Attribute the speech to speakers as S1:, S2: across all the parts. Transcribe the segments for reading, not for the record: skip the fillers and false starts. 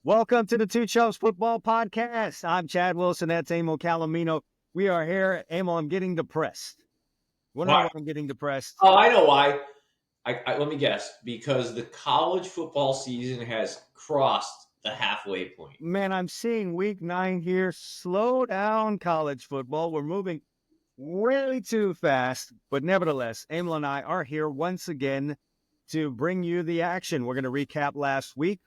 S1: Welcome to the Two Chumps Football Podcast. I'm Chad Wilson. That's Emil Calamino. We are here. Emil, I'm getting depressed. What do I know why I'm getting depressed?
S2: Oh, I know why. Let me guess. Because the college football season has crossed the halfway point.
S1: Man, I'm seeing week 9 here. Slow down, college football. We're moving way too fast. But nevertheless, Emil and I are here once again to bring you the action. We're going to recap last week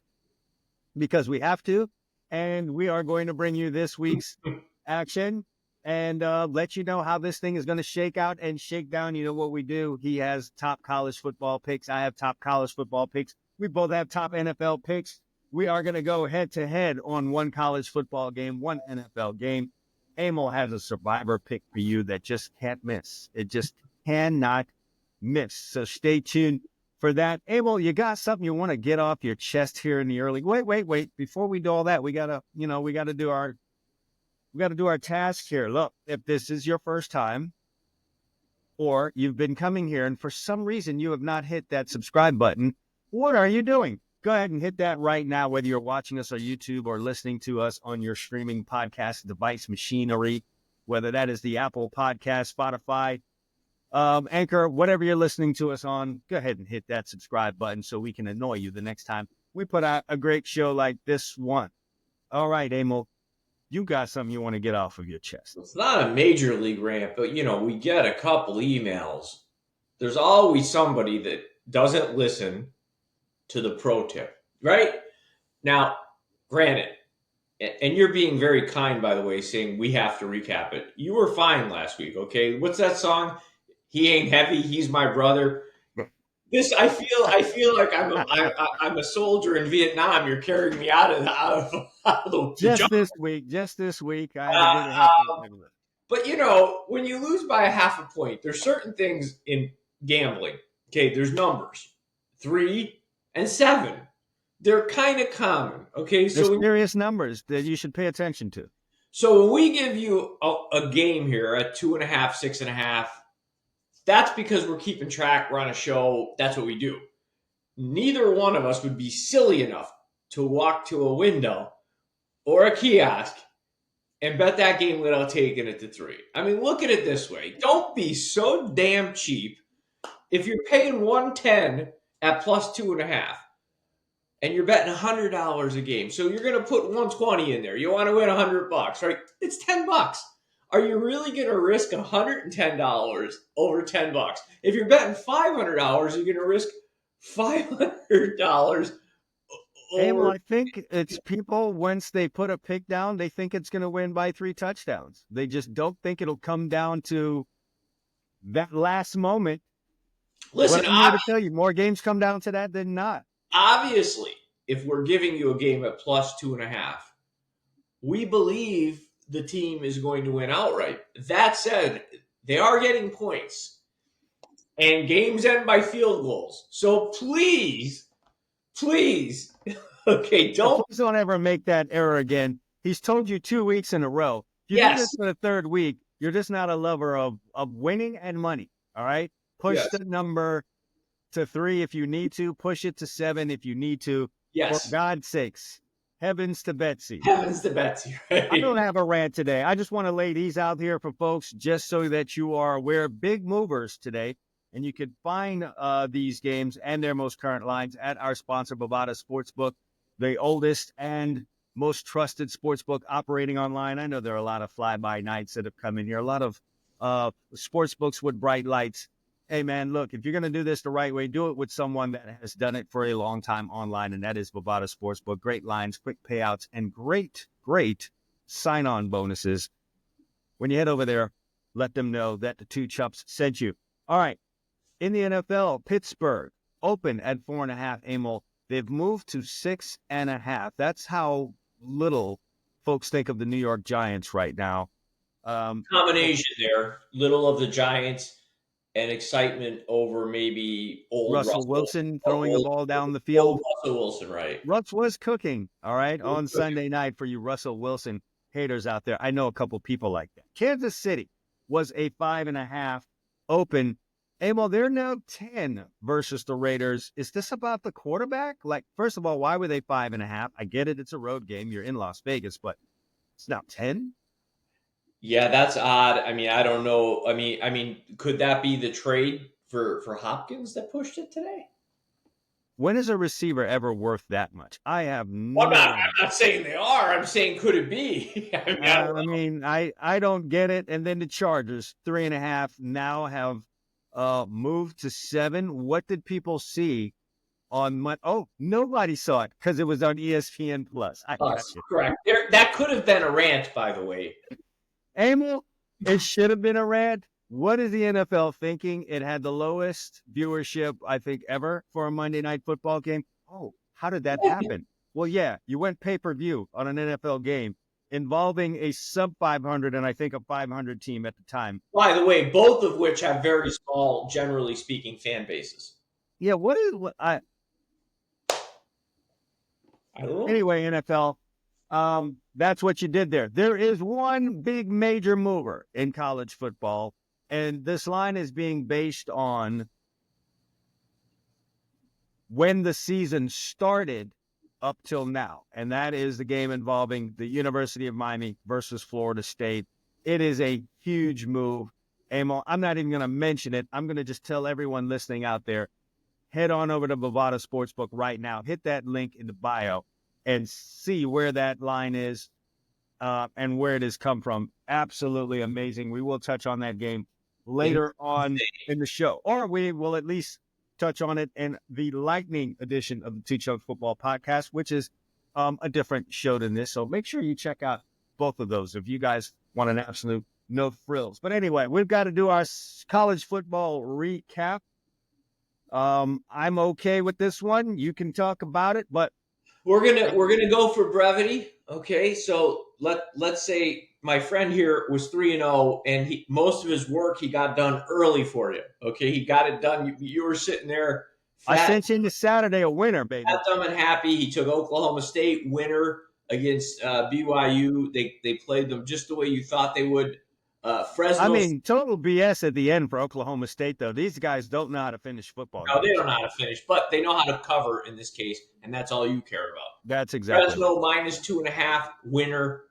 S1: because we have to. And we are going to bring you this week's action and let you know how this thing is going to shake out and shake down. You know what we do? He has top college football picks. I have top college football picks. We both have top NFL picks. We are going to go head-to-head on one college football game, one NFL game. Emil has a survivor pick for you that just can't miss. It just cannot miss. So stay tuned for that. Emil, you got something you want to get off your chest here in the early? Wait. Before we do all that, we gotta do our task here. Look, if this is your first time or you've been coming here and for some reason you have not hit that subscribe button, what are you doing? Go ahead and hit that right now, whether you're watching us on YouTube or listening to us on your streaming podcast device machinery, whether that is the Apple Podcast, Spotify, Anchor, whatever you're listening to us on. Go ahead and hit that subscribe button so we can annoy you the next time we put out a great show like this one. All right, Emil, you got something you want to get off of your chest.
S2: It's not a major league rant, but, we get a couple emails. There's always somebody that doesn't listen to the pro tip, right? Now, granted, and you're being very kind, by the way, saying we have to recap it. You were fine last week, okay? What's that song? He ain't heavy. He's my brother. I feel like I'm a soldier in Vietnam. You're carrying me out of the
S1: Just this week. I had to do it.
S2: But when you lose by a half a point, there's certain things in gambling. Okay, there's numbers 3 and 7. They're kind of common. Okay,
S1: so there's serious numbers that you should pay attention to.
S2: So when we give you a game here at 2.5, 6.5. That's because we're keeping track. We're on a show. That's what we do. Neither one of us would be silly enough to walk to a window or a kiosk and bet that game without taking it to 3. I mean, look at it this way. Don't be so damn cheap. If you're paying $110 at plus 2.5 and you're betting $100 a game, so you're going to put $120 in there. You want to win $100, right? It's $10. Are you really going to risk $110 over $10? If you're betting $500, you're going to risk $500
S1: over. I think it's people, once they put a pick down, they think it's going to win by 3 touchdowns. They just don't think it'll come down to that last moment.
S2: Listen,
S1: I'm here to tell you, more games come down to that than not.
S2: Obviously, if we're giving you a game at plus 2.5, we believe the team is going to win outright. That said, they are getting points, and games end by field goals. So please, please, please
S1: don't ever make that error again. He's told you 2 weeks in a row. If you do this for the third week, you're just not a lover of winning and money. All right, push the number to 3 if you need to. Push it to 7 if you need to.
S2: Yes,
S1: for God's sakes. Heavens to Betsy.
S2: Heavens to Betsy, right?
S1: I don't have a rant today. I just want to lay these out here for folks just so that you are aware. Big movers today. And you can find these games and their most current lines at our sponsor, BATA Sportsbook, the oldest and most trusted sportsbook operating online. I know there are a lot of fly-by-nights that have come in here, a lot of sportsbooks with bright lights. Hey, man, look, if you're going to do this the right way, do it with someone that has done it for a long time online, and that is BATA Sportsbook. Great lines, quick payouts, and great sign-on bonuses. When you head over there, let them know that the Two Chumps sent you. All right, in the NFL, Pittsburgh open at 4.5, Emil. They've moved to 6.5. That's how little folks think of the New York Giants right now.
S2: Combination there, little of the Giants and excitement over maybe old
S1: Russell Wilson throwing the ball down the field.
S2: Russell Wilson, right.
S1: Russ was cooking, all right, on Sunday night for you Russell Wilson haters out there. I know a couple people like that. Kansas City was a 5.5 open. Emil, they're now 10 versus the Raiders. Is this about the quarterback? Like, first of all, why were they 5.5? I get it. It's a road game. You're in Las Vegas, but it's now 10.
S2: Yeah, that's odd. I mean, I don't know. I mean, could that be the trade for Hopkins that pushed it today?
S1: When is a receiver ever worth that much? I have
S2: Well,
S1: no
S2: I'm
S1: idea.
S2: not saying they are. I'm saying could it be?
S1: I don't get it. And then the Chargers, 3.5, now have moved to 7. What did people see on Monday? Oh, nobody saw it because it was on ESPN Plus. I got you.
S2: Correct. That could have been a rant, by the way.
S1: Emil, it should have been a rant. What is the NFL thinking? It had the lowest viewership, I think, ever for a Monday Night Football game. Oh, how did that happen? Well, yeah, you went pay-per-view on an NFL game involving a sub 500 and I think a 500 team at the time.
S2: By the way, both of which have very small, generally speaking, fan bases.
S1: Yeah, I
S2: don't know.
S1: Anyway, NFL, that's what you did there. There is one big major mover in college football, and this line is being based on when the season started up till now, and that is the game involving the University of Miami versus Florida State. It is a huge move. Emil, I'm not even going to mention it. I'm going to just tell everyone listening out there, head on over to BATA Sportsbook right now. Hit that link in the bio and see where that line is and where it has come from. Absolutely amazing. We will touch on that game later on in the show, or we will at least touch on it in the Lightning edition of the Two Chumps Football Podcast, which is a different show than this. So make sure you check out both of those if you guys want an absolute no frills. But anyway, we've got to do our college football recap. I'm okay with this one. You can talk about it, but
S2: we're gonna go for brevity. Okay, so let's say my friend here was 3-0, and most of his work he got done early for you. Okay, he got it done. You were sitting there.
S1: I sent you into Saturday a winner, baby.
S2: Fat, dumb, and happy. He took Oklahoma State winner against BYU. They played them just the way you thought they would. Fresno.
S1: I mean, total BS at the end for Oklahoma State, though. These guys don't know how to finish football.
S2: No, they don't know how to finish, but they know how to cover in this case, and that's all you care about.
S1: That's exactly.
S2: Fresno -2.5 winner.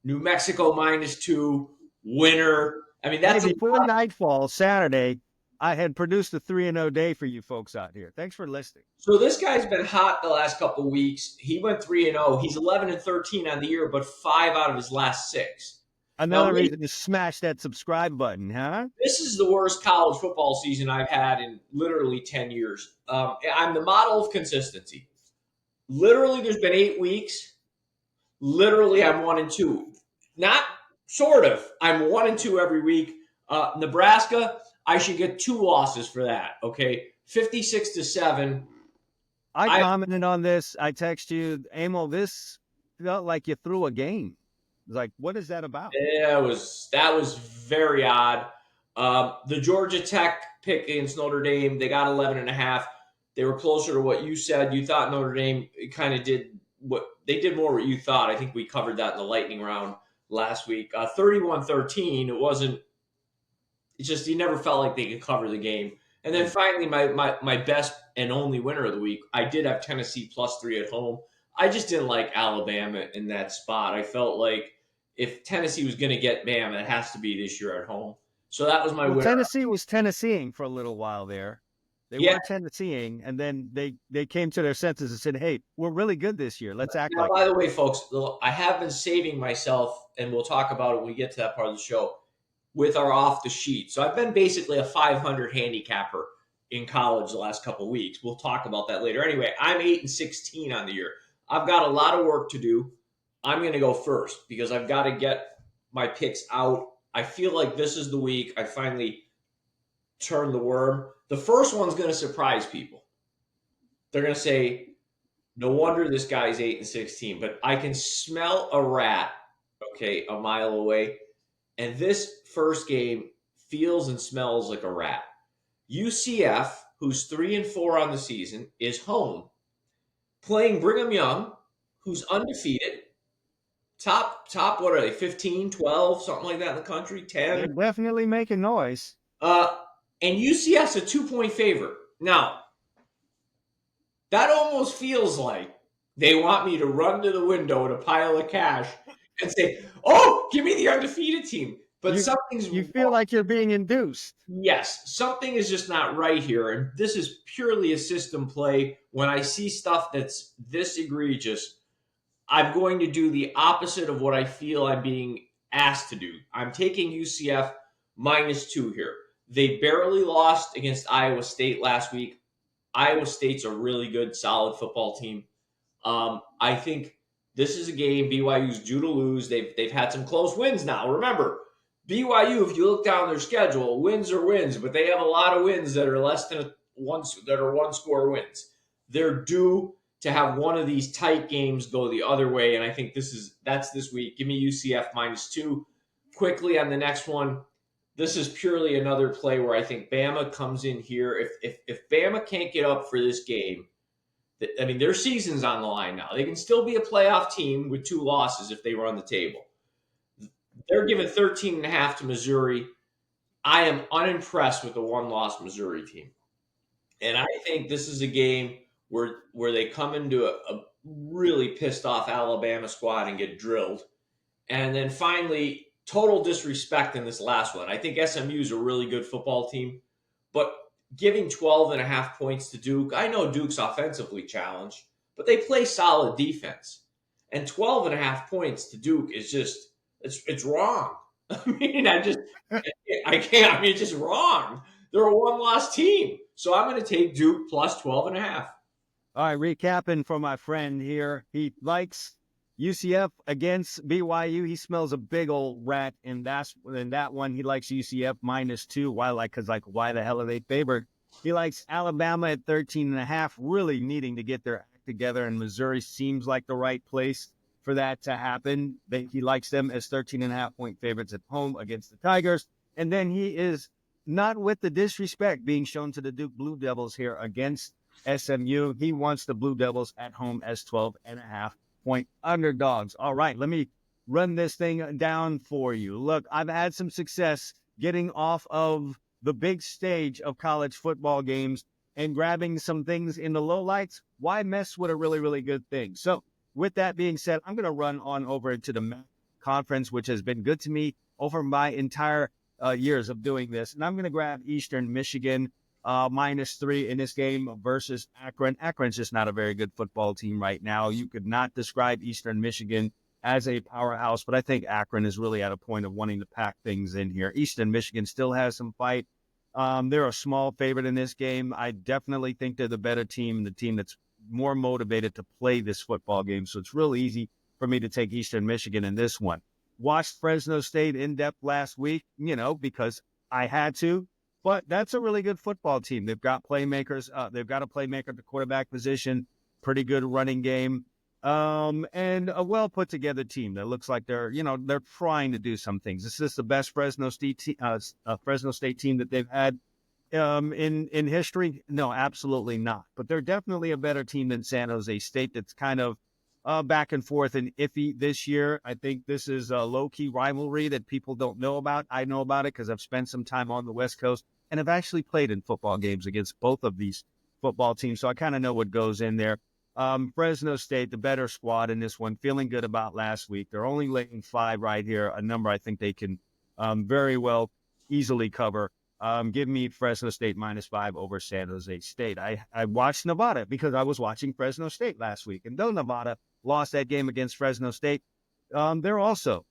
S2: New Mexico -2 winner. I mean, that's
S1: before nightfall Saturday. I had produced a 3-0 day for you folks out here. Thanks for listening.
S2: So this guy's been hot the last couple of weeks. He went 3-0. He's 11-13 on the year, but 5 out of his last 6.
S1: Another reason to smash that subscribe button, huh?
S2: This is the worst college football season I've had in literally 10 years. I'm the model of consistency. Literally, there's been 8 weeks. Literally, I'm 1-2. Not sort of. I'm 1-2 every week. Nebraska, I should get 2 losses for that. Okay, 56-7.
S1: I commented on this. I text you, Emil. This felt like you threw a game. Like, what is that about?
S2: Yeah, that was very odd. The Georgia Tech pick against Notre Dame, they got 11.5. They were closer to what you said. You thought Notre Dame kind of did what they did more what you thought. I think we covered that in the lightning round last week. 31-13. It wasn't. It's just you never felt like they could cover the game. And then finally, my best and only winner of the week, I did have Tennessee +3 at home. I just didn't like Alabama in that spot. I felt like if Tennessee was going to get Bama, it has to be this year at home. So that was my winner.
S1: Tennessee was Tennesseeing for a little while there. They were Tennesseeing, and then they came to their senses and said, hey, we're really good this year. Let's act like it.
S2: By the way, folks, I have been saving myself, and we'll talk about it when we get to that part of the show, with our off the sheet. So I've been basically a 500 handicapper in college the last couple of weeks. We'll talk about that later. Anyway, I'm 8-16 on the year. I've got a lot of work to do. I'm going to go first because I've got to get my picks out. I feel like this is the week I finally turn the worm. The first one's going to surprise people. They're going to say, no wonder this guy's 8-16, but I can smell a rat, okay, a mile away. And this first game feels and smells like a rat. UCF, who's 3-4 on the season, is home playing Brigham Young, who's undefeated. Top, what are they, 15, 12, something like that in the country, 10?
S1: They're definitely making noise.
S2: and UCF's a 2-point favorite. Now, that almost feels like they want me to run to the window with a pile of cash and say, "Oh, give me the undefeated team." But something's
S1: You feel
S2: wrong.
S1: like you're being induced.
S2: Yes, something is just not right here. And this is purely a system play. When I see stuff that's this egregious, I'm going to do the opposite of what I feel I'm being asked to do. I'm taking UCF -2 here. They barely lost against Iowa State last week. Iowa State's a really good, solid football team. I think this is a game BYU's due to lose. They've had some close wins now. Remember, BYU, if you look down their schedule, wins are wins, but they have a lot of wins that are less than one score wins. They're due to have one of these tight games go the other way, and I think that's this week. Give me UCF -2. Quickly on the next one, this is purely another play where I think Bama comes in here. If Bama can't get up for this game, I mean, their season's on the line now. They can still be a playoff team with 2 losses if they run the table. They're giving 13.5 to Missouri. I am unimpressed with the 1-loss Missouri team. And I think this is a game where they come into a really pissed off Alabama squad and get drilled. And then finally, total disrespect in this last one. I think SMU is a really good football team, but giving 12.5 points to Duke, I know Duke's offensively challenged, but they play solid defense. And 12.5 points to Duke is just, it's wrong. I mean, I can't, I mean, it's just wrong. They're a 1-loss team. So I'm going to take Duke plus 12.5.
S1: All right, recapping for my friend here. He likes UCF against BYU. He smells a big old rat in that one. He likes UCF -2. Why? Because why the hell are they favored? He likes Alabama at 13.5, really needing to get their act together, and Missouri seems like the right place for that to happen. He likes them as 13.5-point favorites at home against the Tigers. And then he is not with the disrespect being shown to the Duke Blue Devils here against SMU. He wants the Blue Devils at home as 12.5-point underdogs. All right, let me run this thing down for you. Look, I've had some success getting off of the big stage of college football games and grabbing some things in the lowlights. Why mess with a really, really good thing? So with that being said, I'm going to run on over to the MAC conference, which has been good to me over my entire years of doing this. And I'm going to grab Eastern Michigan -3 in this game versus Akron. Akron's just not a very good football team right now. You could not describe Eastern Michigan as a powerhouse, but I think Akron is really at a point of wanting to pack things in here. Eastern Michigan still has some fight. They're a small favorite in this game. I definitely think they're the better team, the team that's more motivated to play this football game. So it's real easy for me to take Eastern Michigan in this one. Watched Fresno State in depth last week, because I had to. But that's a really good football team. They've got playmakers. They've got a playmaker at the quarterback position, pretty good running game, and a well put together team that looks like they're trying to do some things. This is the best Fresno State team that they've had in history. No, absolutely not. But they're definitely a better team than San Jose State. That's kind of back and forth and iffy this year. I think this is a low-key rivalry that people don't know about. I know about it because I've spent some time on the West Coast and have actually played in football games against both of these football teams, so I kind of know what goes in there. Fresno State, the better squad in this one, feeling good about last week. They're only laying 5 right here, a number I think they can very well easily cover. Give me Fresno State -5 over San Jose State. I watched Nevada because I was watching Fresno State last week. And though Nevada lost that game against Fresno State, they're also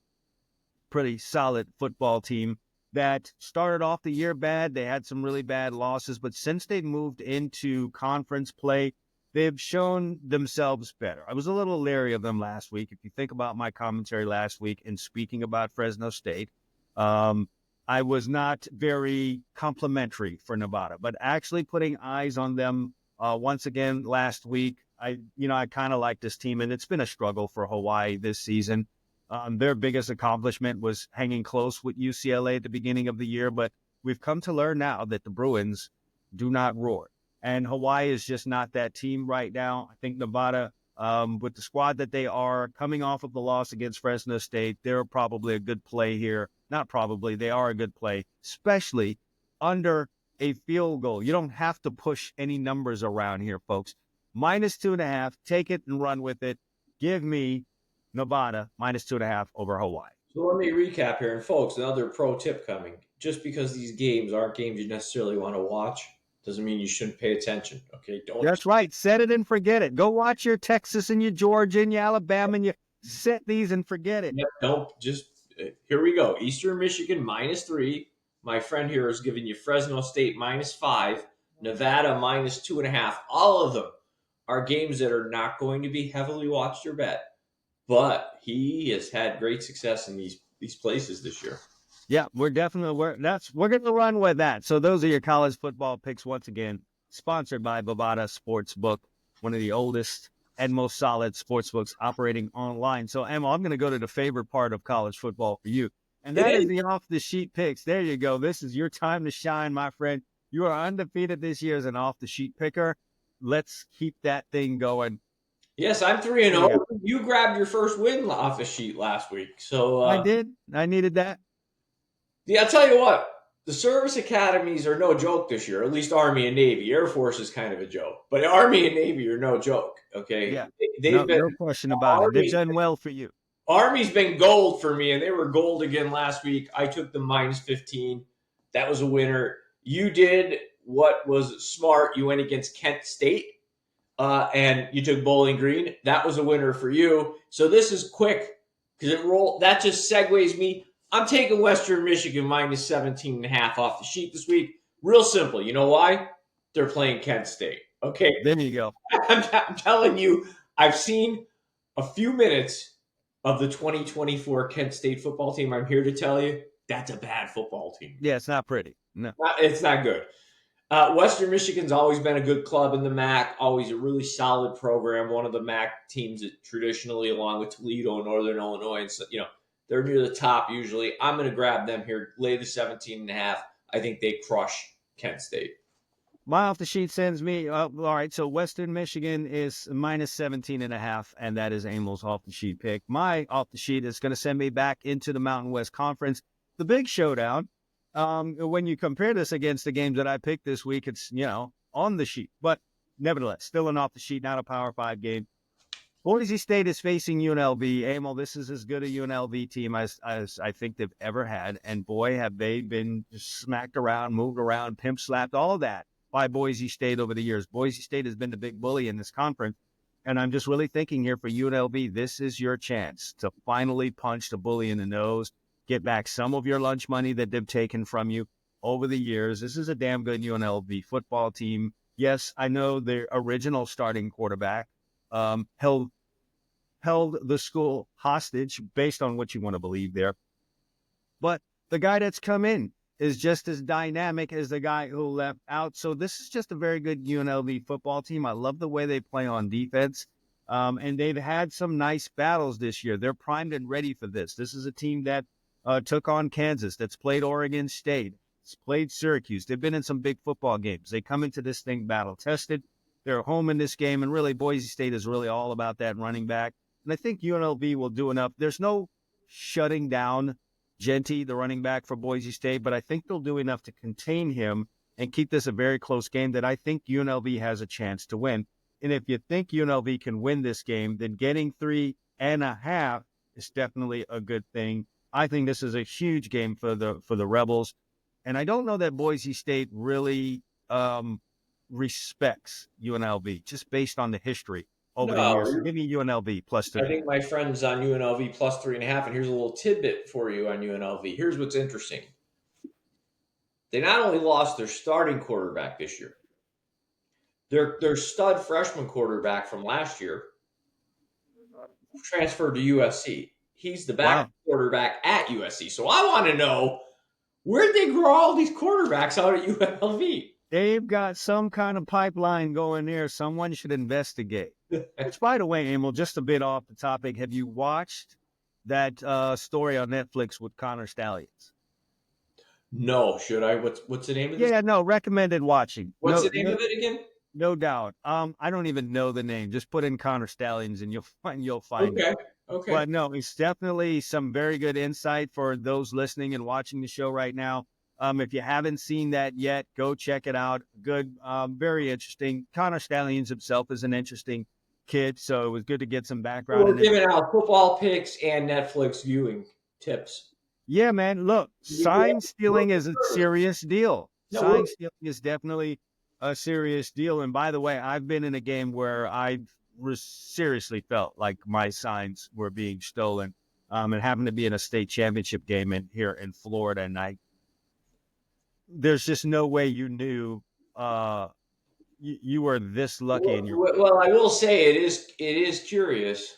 S1: pretty solid football team that started off the year bad. They had some really bad losses, but since they moved into conference play, they've shown themselves better. I was a little leery of them last week. If you think about my commentary last week and speaking about Fresno State, I was not very complimentary for Nevada, but actually putting eyes on them once again last week, I kind of like this team, and it's been a struggle for Hawaii this season. Their biggest accomplishment was hanging close with UCLA at the beginning of the year, but we've come to learn now that the Bruins do not roar, and Hawaii is just not that team right now. I think Nevada, with the squad that they are, coming off of the loss against Fresno State, they're probably a good play here. Not probably, they are a good play, especially under a field goal. You don't have to push any numbers around here, folks. -2.5. Take it and run with it. Give me Nevada -2.5 over Hawaii.
S2: So let me recap here. And folks, another pro tip coming. Just because these games aren't games you necessarily want to watch doesn't mean you shouldn't pay attention. Okay, don't.
S1: That's right. Set it and forget it. Go watch your Texas and your Georgia and your Alabama and you set these and forget it.
S2: Yep, don't just. Here we go. Eastern Michigan -3. My friend here is giving you Fresno State -5. Nevada -2.5. All of them are games that are not going to be heavily watched or bet. But he has had great success in these places this year.
S1: Yeah, we're going to run with that. So those are your college football picks once again, sponsored by BATA Sportsbook, one of the oldest and most solid sportsbooks operating online. So Emma, I'm going to go to the favorite part of college football for you, and that is the off the sheet picks. There you go. This is your time to shine, my friend. You are undefeated this year as an off the sheet picker. Let's keep that thing going.
S2: Yes, I'm 3-0. You grabbed your first win off the sheet last week. So
S1: I did. I needed that.
S2: Yeah, I'll tell you what. The service academies are no joke this year, at least Army and Navy. Air Force is kind of a joke. But Army and Navy are no joke, okay?
S1: Yeah,
S2: They've been,
S1: no question about it. They've done well for you.
S2: Army's been gold for me, and they were gold again last week. I took them -15. That was a winner. You did what was smart. You went against Kent State. And you took Bowling Green. That was a winner for you. So this is quick because that just segues me. I'm taking Western Michigan -17.5 off the sheet this week. Real simple. You know why? They're playing Kent State. Okay.
S1: There you go.
S2: I'm telling you, I've seen a few minutes of the 2024 Kent State football team. I'm here to tell you that's a bad football team.
S1: Yeah, it's not pretty. No.
S2: It's not good. Western Michigan's always been a good club in the MAC, always a really solid program, one of the MAC teams that traditionally, along with Toledo and Northern Illinois, and so, they're near the top usually. I'm going to grab them here, lay the 17.5. I think they crush Kent State.
S1: My off the sheet sends me, all right, so Western Michigan is -17.5, and that is Emil's off the sheet pick. My off the sheet is going to send me back into the Mountain West Conference, the big showdown. When you compare this against the games that I picked this week, it's, on the sheet. But nevertheless, still an off the sheet, not a Power 5 game. Boise State is facing UNLV. Emil, this is as good a UNLV team as I think they've ever had. And boy, have they been smacked around, moved around, pimp slapped, all of that by Boise State over the years. Boise State has been the big bully in this conference. And I'm just really thinking here for UNLV, this is your chance to finally punch the bully in the nose. Get back some of your lunch money that they've taken from you over the years. This is a damn good UNLV football team. Yes, I know their original starting quarterback held the school hostage based on what you want to believe there. But the guy that's come in is just as dynamic as the guy who left out. So this is just a very good UNLV football team. I love the way they play on defense. And they've had some nice battles this year. They're primed and ready for this. This is a team that took on Kansas, that's played Oregon State, it's played Syracuse. They've been in some big football games. They come into this thing battle-tested. They're home in this game, and really Boise State is really all about that running back. And I think UNLV will do enough. There's no shutting down Genty, the running back for Boise State, but I think they'll do enough to contain him and keep this a very close game that I think UNLV has a chance to win. And if you think UNLV can win this game, then getting 3.5 is definitely a good thing. I think this is a huge game for the Rebels. And I don't know that Boise State really respects UNLV, just based on the history over the years. So give me UNLV +3.
S2: I think my friend's on UNLV +3.5, and here's a little tidbit for you on UNLV. Here's what's interesting. They not only lost their starting quarterback this year, their stud freshman quarterback from last year transferred to USC. He's the backup quarterback at USC. So I want to know, where'd they grow all these quarterbacks out at UNLV?
S1: They've got some kind of pipeline going there. Someone should investigate. Which, by the way, Emil, just a bit off the topic, have you watched that story on Netflix with Connor Stallions?
S2: No. Should I? What's the name of this?
S1: Yeah, no, recommended watching.
S2: What's the name of it again?
S1: No doubt. I don't even know the name. Just put in Connor Stallions and you'll find it.
S2: Okay.
S1: But no, it's definitely some very good insight for those listening and watching the show right now. If you haven't seen that yet, go check it out. Good, very interesting. Connor Stallions himself is an interesting kid, so it was good to get some background.
S2: We're giving out football picks and Netflix viewing tips.
S1: Yeah, man. Look, sign stealing is a serious deal. Sign stealing is definitely a serious deal. And by the way, I've been in a game where I seriously felt like my signs were being stolen. It happened to be in a state championship game here in Florida, and there's just no way you knew you were this lucky.
S2: Well, I will say it is curious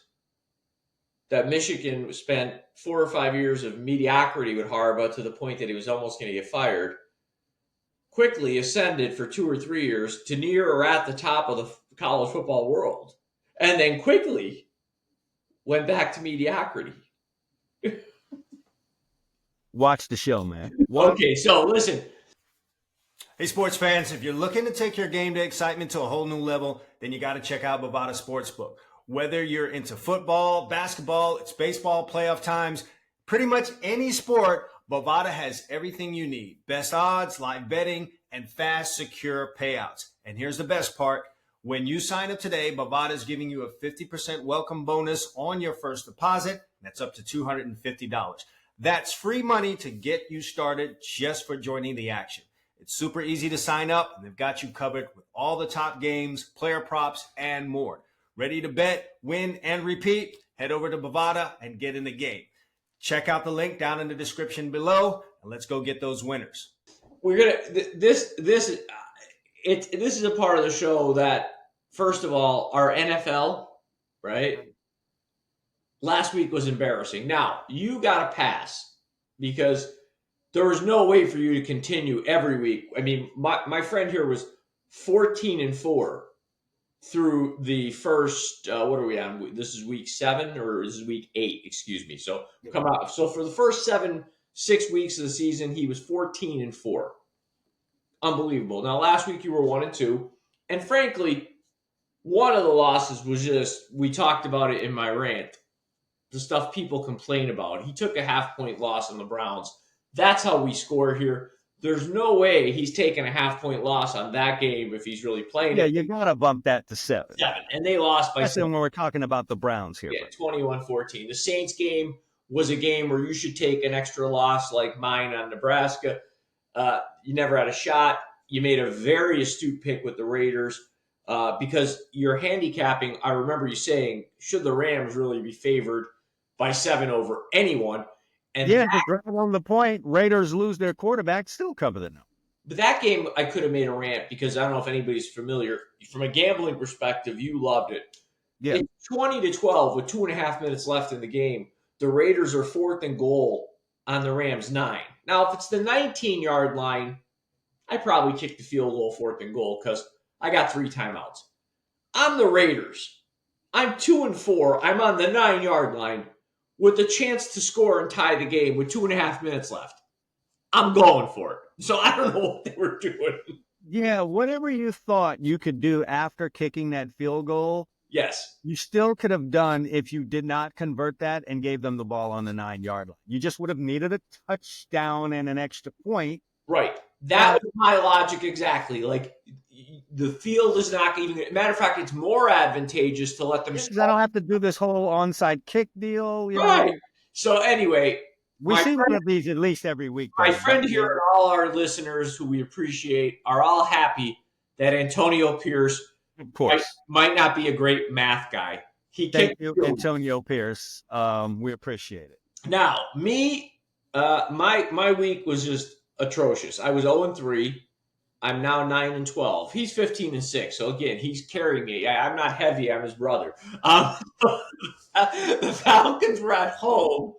S2: that Michigan spent 4 or 5 years of mediocrity with Harbaugh to the point that he was almost going to get fired. Quickly ascended for 2 or 3 years to near or at the top of the college football world, and then quickly went back to mediocrity.
S1: Watch the show, man.
S2: Okay, so listen.
S3: Hey, sports fans, if you're looking to take your game day excitement to a whole new level, then you got to check out BATA Sportsbook. Whether you're into football, basketball, it's baseball playoff times, pretty much any sport, BATA has everything you need. Best odds, live betting, and fast, secure payouts. And here's the best part. When you sign up today, BATA is giving you a 50% welcome bonus on your first deposit. That's up to $250. That's free money to get you started just for joining the action. It's super easy to sign up, and they've got you covered with all the top games, player props, and more. Ready to bet, win, and repeat? Head over to Bovada and get in the game. Check out the link down in the description below, and let's go get those winners.
S2: We're gonna this is a part of the show that, first of all, our NFL, right? Last week was embarrassing. Now, you got to pass because there was no way for you to continue every week. I mean, my friend here was 14-4 through the first, what are we on? This is week 7 or this is week 8, excuse me. So come out. So for the first 6 weeks of the season, he was 14-4. Unbelievable. Now, last week you were 1-2. And frankly, one of the losses was just, we talked about it in my rant, the stuff people complain about. He took a half-point loss on the Browns. That's how we score here. There's no way he's taking a half-point loss on that game if he's really playing.
S1: Yeah, you got to bump that to 7.
S2: And they lost by 7.
S1: When we're talking about the Browns here.
S2: Yeah, 21-14. The Saints game was a game where you should take an extra loss like mine on Nebraska. You never had a shot. You made a very astute pick with the Raiders because you're handicapping. I remember you saying, should the Rams really be favored by 7 over anyone? And
S1: yeah, on the point, Raiders lose their quarterback, still cover the number.
S2: But that game, I could have made a rant because I don't know if anybody's familiar. From a gambling perspective, you loved it.
S1: Yeah.
S2: It's 20-12 with 2.5 minutes left in the game. The Raiders are 4th and goal on the Rams 9. Now, if it's the 19-yard line, I probably kick the field goal 4th and goal because I got 3 timeouts. I'm the Raiders. I'm 2-4. I'm on the 9-yard line with the chance to score and tie the game with 2.5 minutes left. I'm going for it. So I don't know what they were doing.
S1: Yeah, whatever you thought you could do after kicking that field goal,
S2: yes,
S1: you still could have done if you did not convert that and gave them the ball on the 9-yard line. You just would have needed a touchdown and an extra point.
S2: Right. That was my logic exactly. Like, the field is not even – matter of fact, it's more advantageous to let them –
S1: I don't have to do this whole onside kick deal. You
S2: right.
S1: know?
S2: So anyway –
S1: we see one of these at least every week.
S2: My friend here and all our listeners who we appreciate are all happy that Antonio Pierce might not be a great math guy.
S1: Thank you, Antonio Pierce. We appreciate it.
S2: Now, my week was just atrocious. I was 0-3. I'm now 9-12. He's 15-6. So again, he's carrying me. I'm not heavy. I'm his brother. The Falcons were at home.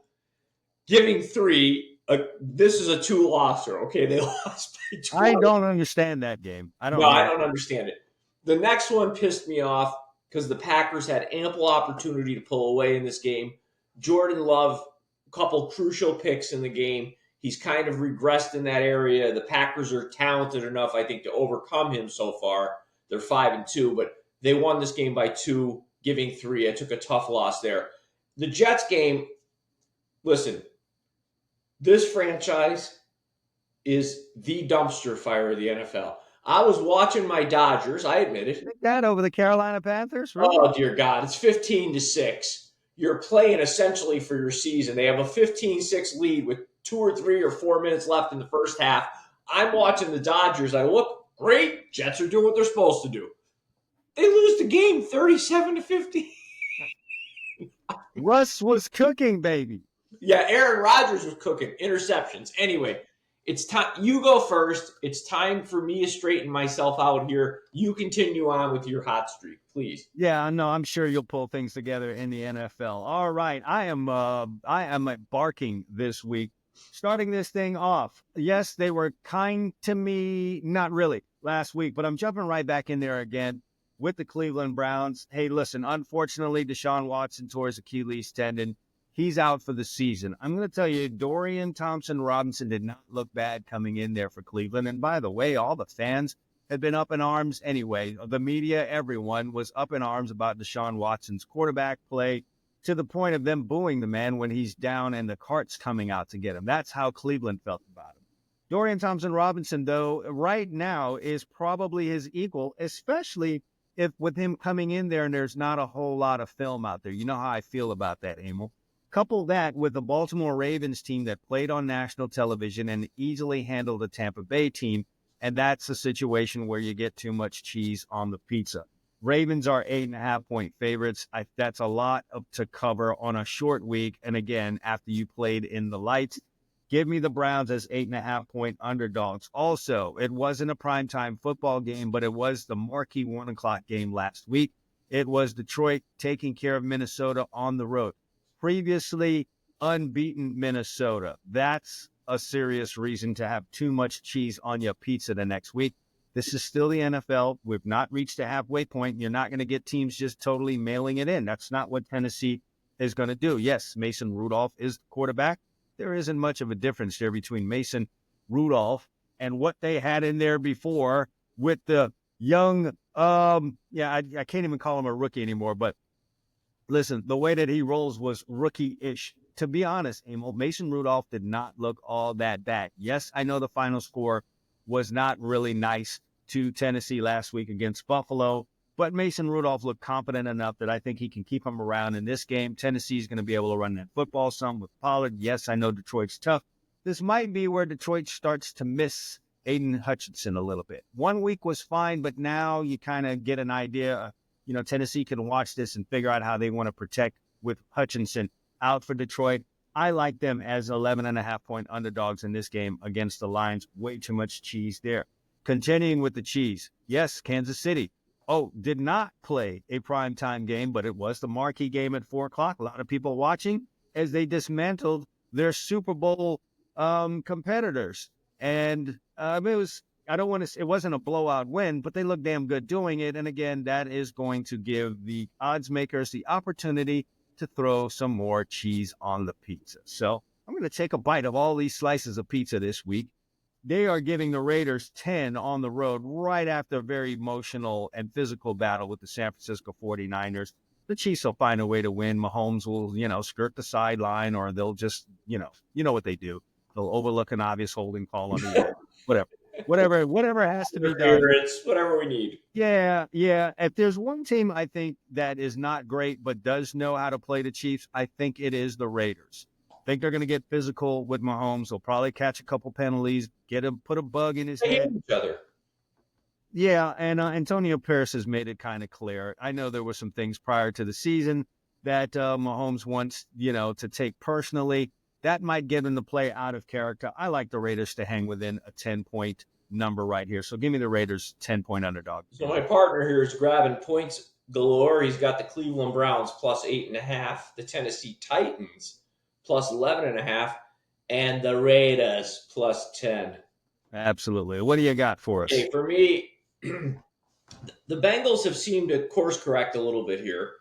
S2: Giving 3, this is a 2-losser. Okay, they lost by 12.
S1: I don't understand that game. I don't
S2: understand it. The next one pissed me off because the Packers had ample opportunity to pull away in this game. Jordan Love, a couple crucial picks in the game. He's kind of regressed in that area. The Packers are talented enough, I think, to overcome him so far. They're 5-2, but they won this game by 2, giving 3. I took a tough loss there. The Jets game, listen, this franchise is the dumpster fire of the NFL. I was watching my Dodgers. I admit it.
S1: That over the Carolina Panthers? Really?
S2: Oh, dear God. It's 15-6. You're playing essentially for your season. They have a 15-6 lead with 2 or 3 or 4 minutes left in the first half. I'm watching the Dodgers. I look, great. Jets are doing what they're supposed to do. They lose the game 37-50.
S1: Russ was cooking, baby.
S2: Yeah, Aaron Rodgers was cooking. Interceptions. Anyway, it's time. You go first. It's time for me to straighten myself out here. You continue on with your hot streak, please.
S1: Yeah, no, I'm sure you'll pull things together in the NFL. All right, I am barking this week, starting this thing off. Yes, they were kind to me, not really, last week, but I'm jumping right back in there again with the Cleveland Browns. Hey, listen, unfortunately, Deshaun Watson tore his Achilles tendon. He's out for the season. I'm going to tell you, Dorian Thompson-Robinson did not look bad coming in there for Cleveland. And by the way, all the fans had been up in arms anyway. The media, everyone was up in arms about Deshaun Watson's quarterback play, to the point of them booing the man when he's down and the cart's coming out to get him. That's how Cleveland felt about him. Dorian Thompson-Robinson, though, right now is probably his equal, especially if with him coming in there and there's not a whole lot of film out there. You know how I feel about that, Emil. Couple that with the Baltimore Ravens team that played on national television and easily handled the Tampa Bay team, and that's a situation where you get too much cheese on the pizza. Ravens are 8.5-point favorites. That's a lot to cover on a short week, and again, after you played in the lights. Give me the Browns as 8.5-point underdogs. Also, it wasn't a primetime football game, but it was the marquee 1 o'clock game last week. It was Detroit taking care of Minnesota on the road. Previously unbeaten Minnesota. That's a serious reason to have too much cheese on your pizza the next week. This is still the NFL. We've not reached a halfway point. You're not going to get teams just totally mailing it in. That's not what Tennessee is going to do. Yes, Mason Rudolph is the quarterback. There isn't much of a difference there between Mason Rudolph and what they had in there before with the young, I can't even call him a rookie anymore, but listen, the way that he rolls was rookie-ish. To be honest, Emil, Mason Rudolph did not look all that bad. Yes, I know the final score was not really nice to Tennessee last week against Buffalo, but Mason Rudolph looked confident enough that I think he can keep him around in this game. Tennessee's going to be able to run that football some with Pollard. Yes, I know Detroit's tough. This might be where Detroit starts to miss Aiden Hutchinson a little bit. 1 week was fine, but now you kind of get an idea. Tennessee can watch this and figure out how they want to protect with Hutchinson out for Detroit. I like them as 11.5-point underdogs in this game against the Lions. Way too much cheese there. Continuing with the cheese. Yes, Kansas City. Did not play a primetime game, but it was the marquee game at 4 o'clock. A lot of people watching as they dismantled their Super Bowl competitors. And it wasn't a blowout win, but they looked damn good doing it. And again, that is going to give the odds makers the opportunity to throw some more cheese on the pizza. So I'm going to take a bite of all these slices of pizza this week. They are giving the Raiders 10 on the road right after a very emotional and physical battle with the San Francisco 49ers. The Chiefs will find a way to win. Mahomes will, skirt the sideline, or they'll just, you know what they do. They'll overlook an obvious holding call on the end. Whatever has to be done.
S2: Favorites, whatever we need.
S1: Yeah. If there's one team I think that is not great but does know how to play the Chiefs, I think it is the Raiders. I think they're going to get physical with Mahomes. They'll probably catch a couple penalties, put a bug in his head.
S2: Each other.
S1: Yeah, and Antonio Pierce has made it kind of clear. I know there were some things prior to the season that Mahomes wants, to take personally. That might get him to play out of character. I like the Raiders to hang within a 10-point number right here. So give me the Raiders 10-point underdog.
S2: So my partner here is grabbing points galore. He's got the Cleveland Browns plus 8.5, the Tennessee Titans plus 11.5, and the Raiders plus 10.
S1: Absolutely. What do you got for us?
S2: Okay, for me, the Bengals have seemed to course correct a little bit here,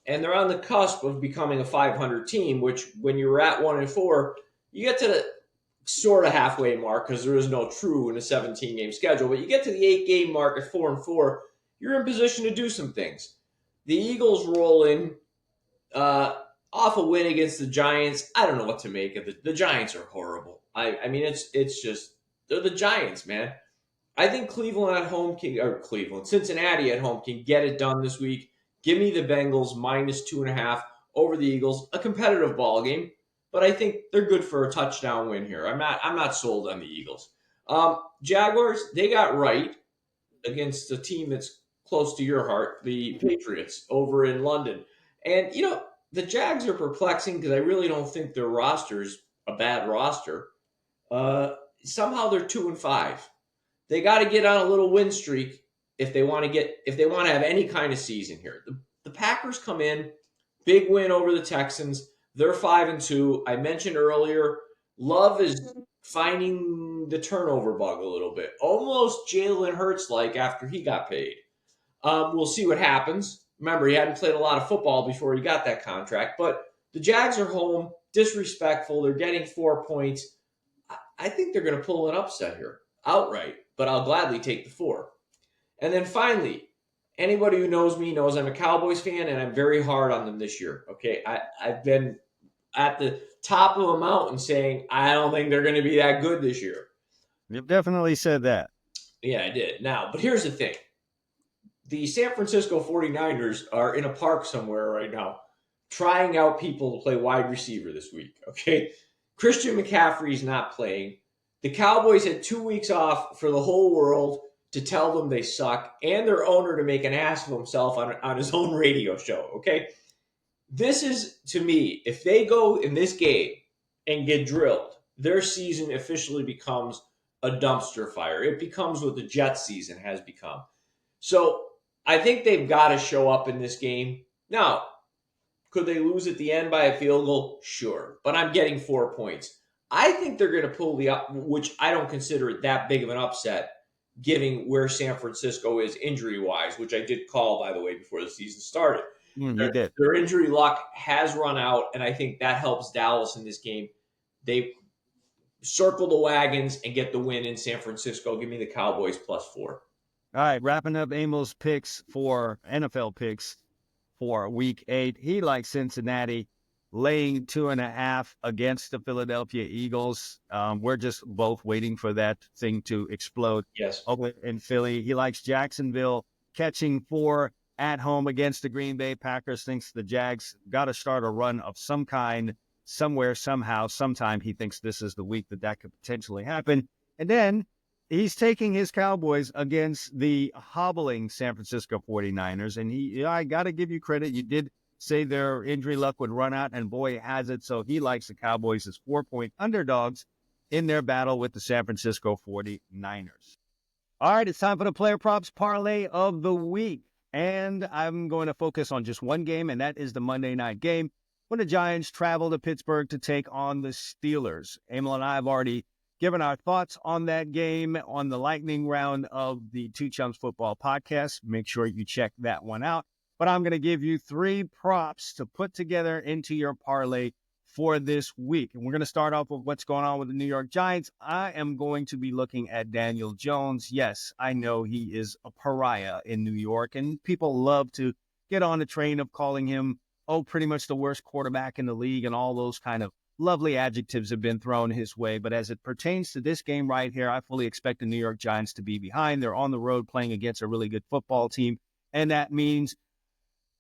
S2: and they're on the cusp of becoming a 500 team, which when you're at 1-4, you get to the sort of halfway mark because there is no true in a 17-game schedule, but you get to the 8-game mark at 4-4, you're in position to do some things. The Eagles roll in off a win against the Giants. I don't know what to make of it. The Giants are horrible. I mean, it's just They're the Giants, man. I think Cincinnati at home can get it done this week. Give me the Bengals minus 2.5 over the Eagles. A competitive ball game, but I think they're good for a touchdown win here. I'm not sold on the Eagles. Jaguars, they got right against a team that's close to your heart, the Patriots over in London. And, the Jags are perplexing because I really don't think their roster's a bad roster. Somehow they're 2-5. They got to get on a little win streak if they want to have any kind of season here. The Packers come in, big win over the Texans. They're 5-2. I mentioned earlier, Love is finding the turnover bug a little bit, almost Jalen Hurts like after he got paid. We'll see what happens. Remember, he hadn't played a lot of football before he got that contract, but the Jags are home, disrespectful. They're getting 4 points. I think they're going to pull an upset here outright, but I'll gladly take the 4. And then finally, anybody who knows me knows I'm a Cowboys fan, and I'm very hard on them this year. Okay, I've been at the top of a mountain saying I don't think they're going to be that good this year.
S1: You've definitely said that.
S2: Yeah, I did. Now, but here's the thing. The San Francisco 49ers are in a park somewhere right now trying out people to play wide receiver this week, okay? Christian McCaffrey's not playing. The Cowboys had 2 weeks off for the whole world to tell them they suck and their owner to make an ass of himself on his own radio show, okay? This is, to me, if they go in this game and get drilled, their season officially becomes a dumpster fire. It becomes what the Jets season has become. So I think they've got to show up in this game. Now, could they lose at the end by a field goal? Sure. But I'm getting 4 points. I think they're going to pull the up, which I don't consider it that big of an upset, given where San Francisco is injury-wise, which I did call, by the way, before the season started. Their injury luck has run out, and I think that helps Dallas in this game. They circle the wagons and get the win in San Francisco. Give me the Cowboys +4.
S1: All right, wrapping up Emil's picks for NFL picks for Week 8. He likes Cincinnati laying 2.5 against the Philadelphia Eagles. We're just both waiting for that thing to explode.
S2: Yes.
S1: Over in Philly. He likes Jacksonville catching 4 at home against the Green Bay Packers. Thinks the Jags got to start a run of some kind, somewhere, somehow, sometime. He thinks this is the week that could potentially happen. And then he's taking his Cowboys against the hobbling San Francisco 49ers. And I got to give you credit. You did say their injury luck would run out, and boy, has it. So he likes the Cowboys as 4-point underdogs in their battle with the San Francisco 49ers. All right, it's time for the Player Props Parlay of the Week. And I'm going to focus on just one game, and that is the Monday night game when the Giants travel to Pittsburgh to take on the Steelers. Emil and I have already given our thoughts on that game on the lightning round of the Two Chumps Football Podcast. Make sure you check that one out. But I'm going to give you 3 props to put together into your parlay for this week. And we're going to start off with what's going on with the New York Giants. I am going to be looking at Daniel Jones. Yes, I know he is a pariah in New York, and people love to get on the train of calling him, pretty much the worst quarterback in the league, and all those kind of lovely adjectives have been thrown his way. But as it pertains to this game right here, I fully expect the New York Giants to be behind. They're on the road playing against a really good football team, and that means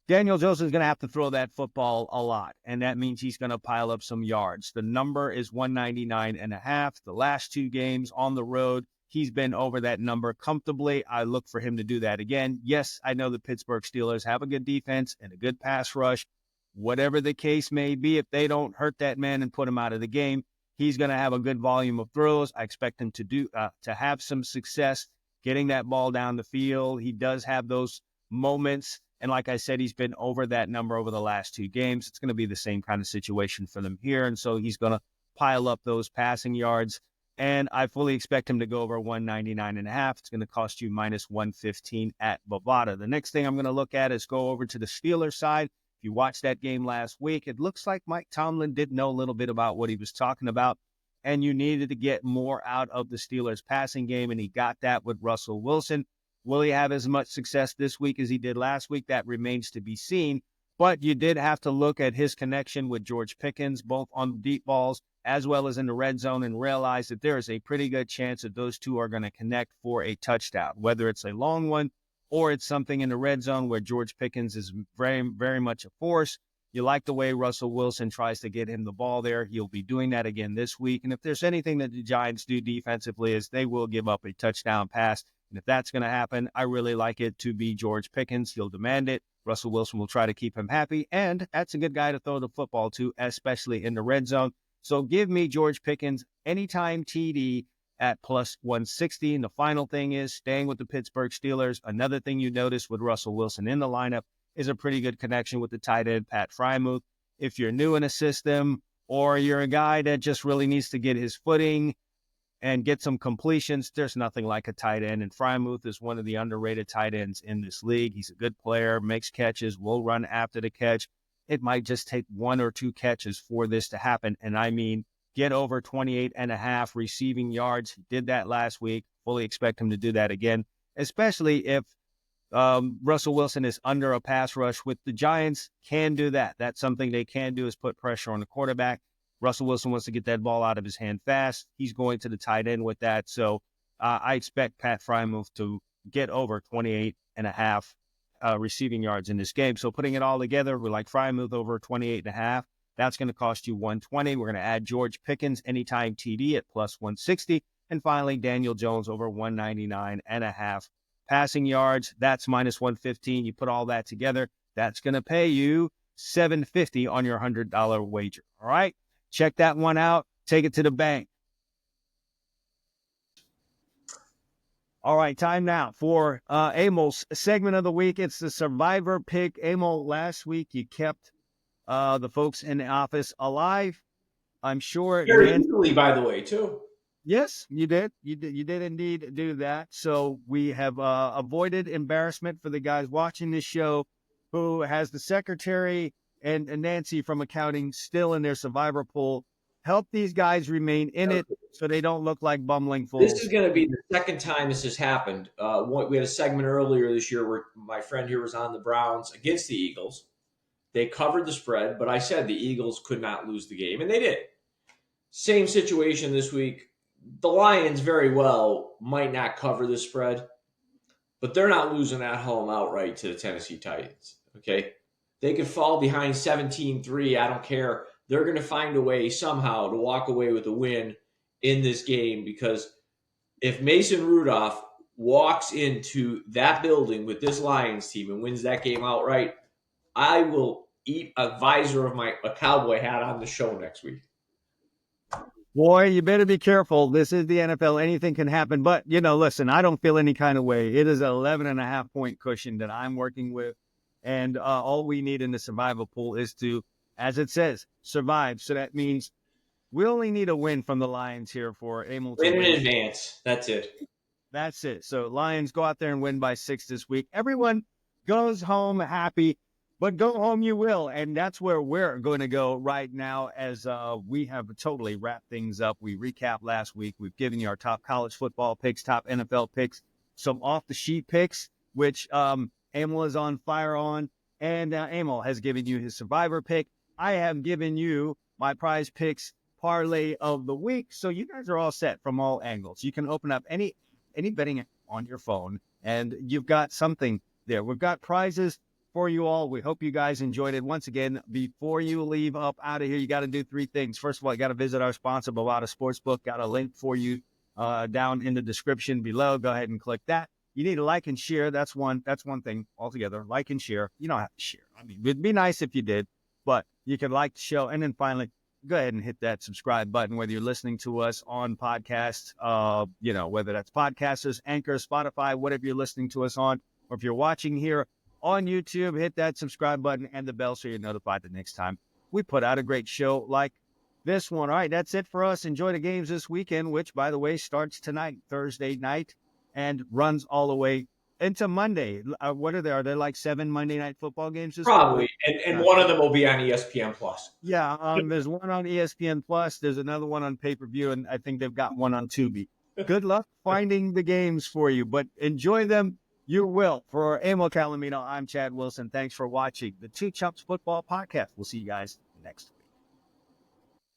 S1: Daniel Jones is going to have to throw that football a lot, and that means he's going to pile up some yards. The number is 199.5. The last 2 games on the road, he's been over that number comfortably. I look for him to do that again. Yes, I know the Pittsburgh Steelers have a good defense and a good pass rush. Whatever the case may be, if they don't hurt that man and put him out of the game, he's going to have a good volume of throws. I expect him to have some success getting that ball down the field. He does have those moments. And like I said, he's been over that number over the last 2 games. It's going to be the same kind of situation for them here. And so he's going to pile up those passing yards. And I fully expect him to go over 199.5. It's going to cost you minus 115 at Bovada. The next thing I'm going to look at is go over to the Steelers side. If you watched that game last week, it looks like Mike Tomlin did know a little bit about what he was talking about. And you needed to get more out of the Steelers passing game. And he got that with Russell Wilson. Will he have as much success this week as he did last week? That remains to be seen. But you did have to look at his connection with George Pickens, both on deep balls as well as in the red zone, and realize that there is a pretty good chance that those two are going to connect for a touchdown, whether it's a long one or it's something in the red zone where George Pickens is very, very much a force. You like the way Russell Wilson tries to get him the ball there. He'll be doing that again this week. And if there's anything that the Giants do defensively is they will give up a touchdown pass. And if that's going to happen, I really like it to be George Pickens. He'll demand it. Russell Wilson will try to keep him happy. And that's a good guy to throw the football to, especially in the red zone. So give me George Pickens anytime TD at plus 160. And the final thing is staying with the Pittsburgh Steelers. Another thing you notice with Russell Wilson in the lineup is a pretty good connection with the tight end, Pat Freiermuth. If you're new in a system or you're a guy that just really needs to get his footing and get some completions, there's nothing like a tight end. And Freiermuth is one of the underrated tight ends in this league. He's a good player, makes catches, will run after the catch. It might just take 1 or 2 catches for this to happen. And I mean, get over 28.5 receiving yards. He did that last week. Fully expect him to do that again, especially if Russell Wilson is under a pass rush with the Giants. Can do that. That's something they can do, is put pressure on the quarterback. Russell Wilson wants to get that ball out of his hand fast. He's going to the tight end with that. So I expect Pat Freiermuth to get over 28.5 receiving yards in this game. So putting it all together, we like Freiermuth over 28.5. That's going to cost you 120. We're going to add George Pickens anytime TD at plus 160. And finally, Daniel Jones over 199.5 passing yards. That's minus 115. You put all that together, that's going to pay you $750 on your $100 wager. All right. Check that one out. Take it to the bank. All right, time now for Emil's segment of the week. It's the Survivor Pick. Emil, last week you kept the folks in the office alive. I'm sure.
S2: Very easily, by the way, too.
S1: Yes, you did. You did indeed do that. So we have avoided embarrassment for the guys watching this show who has the secretary and Nancy from accounting still in their Survivor pool. Help these guys remain in it so they don't look like bumbling fools.
S2: This is going to be the second time this has happened. We had a segment earlier this year where my friend here was on the Browns against the Eagles. They covered the spread, but I said the Eagles could not lose the game, and they did. Same situation this week. The Lions very well might not cover the spread, but they're not losing at home outright to the Tennessee Titans, okay? They could fall behind 17-3. I don't care. They're going to find a way somehow to walk away with a win in this game, because if Mason Rudolph walks into that building with this Lions team and wins that game outright, I will eat a visor of a cowboy hat on the show next week.
S1: Boy, you better be careful. This is the NFL. Anything can happen. But, listen, I don't feel any kind of way. It is an 11.5 point cushion that I'm working with. And all we need in the survival pool is to, as it says, survive. So that means we only need a win from the Lions here for Emil to
S2: win
S1: win
S2: in advance. That's it.
S1: That's it. So Lions, go out there and win by 6 this week. Everyone goes home happy, but go home you will. And that's where we're going to go right now as we have totally wrapped things up. We recapped last week. We've given you our top college football picks, top NFL picks, some off-the-sheet picks, which Emil is on fire on. And Emil has given you his Survivor pick. I have given you my prize picks parlay of the week. So you guys are all set from all angles. You can open up any betting on your phone, and you've got something there. We've got prizes for you all. We hope you guys enjoyed it. Once again, before you leave up out of here, you got to do 3 things. First of all, you got to visit our sponsor, BATA Sportsbook. Got a link for you down in the description below. Go ahead and click that. You need to like and share. That's one thing altogether. Like and share. You don't have to share. I mean, it'd be nice if you did, but you can like the show. And then finally, go ahead and hit that subscribe button, whether you're listening to us on podcasts, whether that's Podcasters, Anchor, Spotify, whatever you're listening to us on, or if you're watching here on YouTube, hit that subscribe button and the bell so you're notified the next time we put out a great show like this one. All right, that's it for us. Enjoy the games this weekend, which, by the way, starts tonight, Thursday night, and runs all the way into Monday. What are there? Are there like 7 Monday Night Football games this
S2: Probably,
S1: week?
S2: and one of them will be on ESPN Plus.
S1: Yeah, there's one on ESPN Plus. There's another one on pay-per-view, and I think they've got one on Tubi. Good luck finding the games for you, but enjoy them. You will. For Emil Calamino, I'm Chad Wilson. Thanks for watching the Two Chumps Football Podcast. We'll see you guys next week.